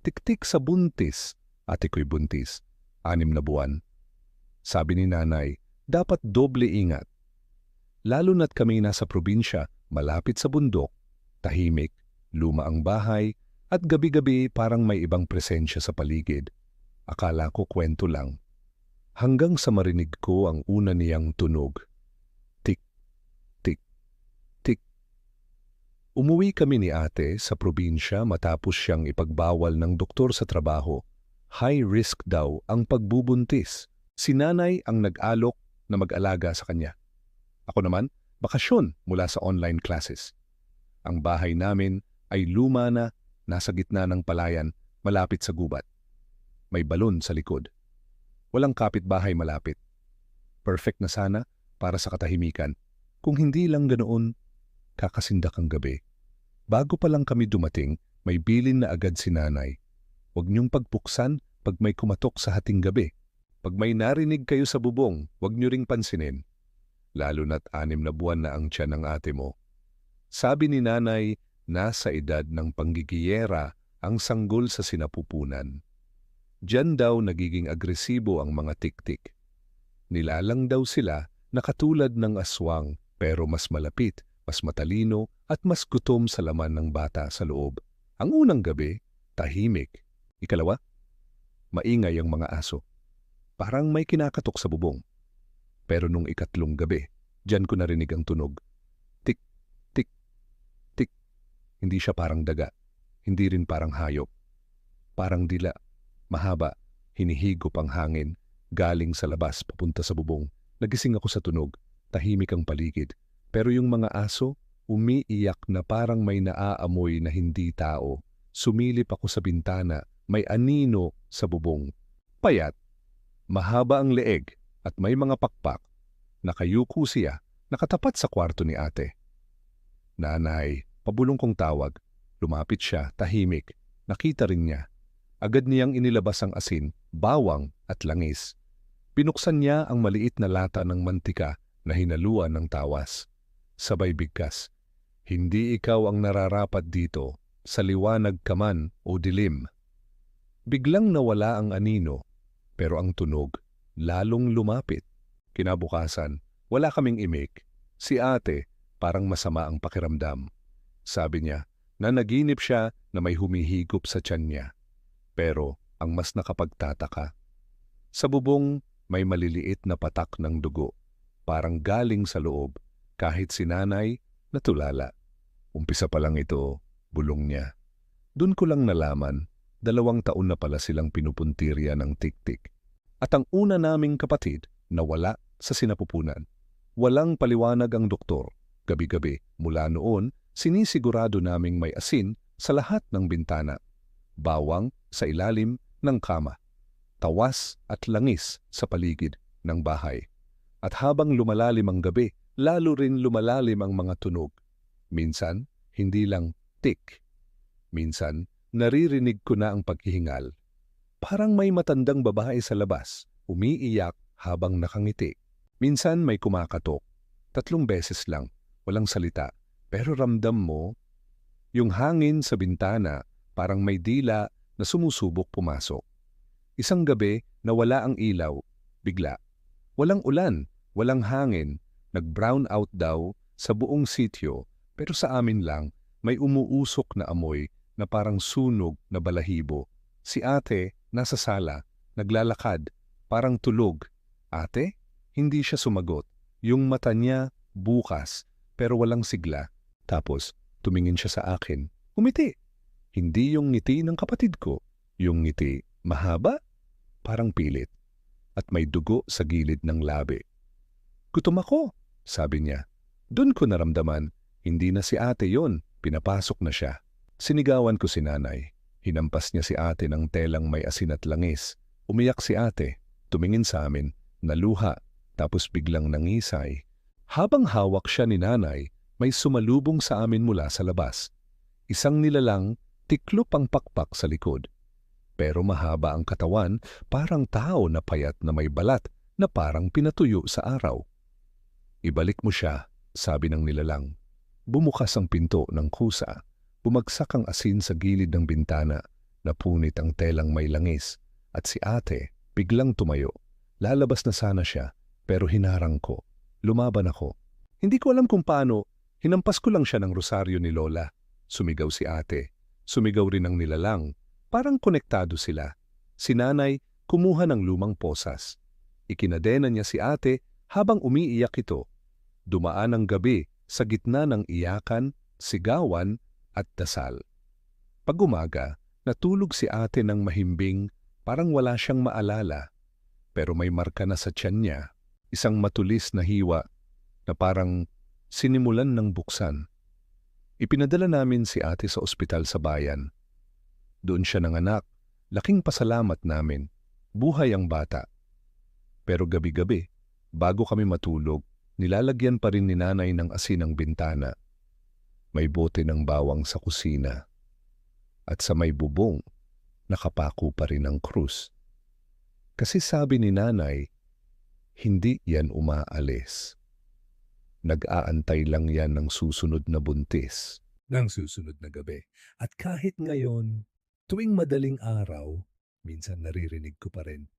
Tiktik sa buntis. Ate ko'y buntis. 6 na buwan. Sabi ni nanay, dapat doble ingat. Lalo na't kami nasa probinsya, malapit sa bundok, tahimik, luma ang bahay, at gabi-gabi parang may ibang presensya sa paligid. Akala ko kwento lang. Hanggang sa marinig ko ang una niyang tunog. Tik, tik, tik. Umuwi kami ni ate sa probinsya matapos siyang ipagbawal ng doktor sa trabaho. High risk daw ang pagbubuntis. Si nanay ang nag-alok na mag-alaga sa kanya. Ako naman, bakasyon mula sa online classes. Ang bahay namin ay luma na, nasa gitna ng palayan, malapit sa gubat. May balon sa likod. Walang kapitbahay malapit. Perfect na sana para sa katahimikan. Kung hindi lang ganoon, kakasindak ang gabi. Bago pa lang kami dumating, may bilin na agad si nanay. Huwag niyong pagpuksan pag may kumatok sa hating gabi. Pag may narinig kayo sa bubong, huwag niyo ring pansinin. Lalo na't 6 na buwan na ang tiyan ng ate mo. Sabi ni nanay, nasa edad ng panggigiyera ang sanggol sa sinapupunan. Diyan daw nagiging agresibo ang mga tiktik. Nilalang daw sila na katulad ng aswang pero mas malapit, mas matalino at mas gutom sa laman ng bata sa loob. Ang unang gabi, tahimik. Ikalawa, maingay ang mga aso. Parang may kinakatok sa bubong. Pero nung ikatlong gabi, diyan ko narinig ang tunog. Tik, tik, tik. Hindi siya parang daga. Hindi rin parang hayop. Parang dila. Mahaba, hinihigop ang hangin, galing sa labas papunta sa bubong. Nagising ako sa tunog, tahimik ang paligid. Pero yung mga aso, umiiyak na parang may naaamoy na hindi tao. Sumilip ako sa bintana, may anino sa bubong. Payat, mahaba ang leeg at may mga pakpak. Nakayuko siya, nakatapat sa kwarto ni ate. Nanay, pabulong kong tawag. Lumapit siya, tahimik. Nakita rin niya. Agad niyang inilabas ang asin, bawang at langis. Pinuksan niya ang maliit na lata ng mantika na hinaluan ng tawas. Sabay bigkas, hindi ikaw ang nararapat dito, sa liwanag ka man o dilim. Biglang nawala ang anino, pero ang tunog lalong lumapit. Kinabukasan, wala kaming imik. Si ate, parang masama ang pakiramdam. Sabi niya, nanaginip siya na may humihigop sa tiyan niya. Pero ang mas nakapagtataka, sa bubong may maliliit na patak ng dugo, parang galing sa loob, kahit si nanay natulala. Umpisa pa lang ito, bulong niya. Doon ko lang nalaman, 2 taon na pala silang pinupuntirya ng tiktik. At ang una naming kapatid nawala sa sinapupunan. Walang paliwanag ang doktor. Gabi-gabi mula noon, sinisigurado naming may asin sa lahat ng bintana. Bawang sa ilalim ng kama, tawas at langis sa paligid ng bahay. At habang lumalalim ang gabi, lalo rin lumalalim ang mga tunog. Minsan, hindi lang tik. Minsan, naririnig ko na ang paghihingal. Parang may matandang babae sa labas, umiiyak habang nakangiti. Minsan may kumakatok. 3 beses lang, walang salita. Pero ramdam mo, yung hangin sa bintana, parang may dila na sumusubok pumasok. Isang gabi, nawala ang ilaw, bigla. Walang ulan, walang hangin, nag-brown out daw sa buong sitio, pero sa amin lang, may umuusok na amoy na parang sunog na balahibo. Si ate, nasa sala, naglalakad, parang tulog. Ate? Hindi siya sumagot. Yung mata niya, bukas, pero walang sigla. Tapos, tumingin siya sa akin. Umiti. Hindi yung ngiti ng kapatid ko. Yung ngiti, mahaba, parang pilit. At may dugo sa gilid ng labi. Gutom ako, sabi niya. Doon ko naramdaman, hindi na si ate yon, pinapasok na siya. Sinigawan ko si nanay. Hinampas niya si ate ng telang may asin at langis. Umiyak si ate, tumingin sa amin, naluha, tapos biglang nangisay. Habang hawak siya ni nanay, may sumalubong sa amin mula sa labas. Isang nilalang, tiklop ang pakpak sa likod. Pero mahaba ang katawan, parang tao na payat na may balat na parang pinatuyo sa araw. Ibalik mo siya, sabi ng nilalang. Bumukas ang pinto ng kusa. Bumagsak ang asin sa gilid ng bintana. Napunit ang telang may langis at si ate biglang tumayo. Lalabas na sana siya pero hinarang ko. Lumaban ako. Hindi ko alam kung paano, hinampas ko lang siya ng rosaryo ni Lola. Sumigaw si ate. Sumigaw rin ang nilalang. Parang konektado sila. Si nanay kumuha ng lumang posas. Ikinadena niya si ate habang umiiyak ito. Dumaan ang gabi sa gitna ng iyakan, sigawan at dasal. Pag umaga, natulog si ate ng mahimbing, parang wala siyang maalala. Pero may marka na sa tiyan niya, isang matulis na hiwa na parang sinimulan ng buksan. Ipinadala namin si ate sa ospital sa bayan. Doon siya nanganak, laking pasalamat namin. Buhay ang bata. Pero gabi-gabi, bago kami matulog, nilalagyan pa rin ni nanay ng asin ang bintana. May bote ng bawang sa kusina. At sa may bubong, nakapako pa rin ang krus. Kasi sabi ni nanay, hindi yan umaalis. Nag-aantay lang yan ng susunod na buntis. Ng susunod na gabi. At kahit ngayon, tuwing madaling araw, minsan naririnig ko pa rin,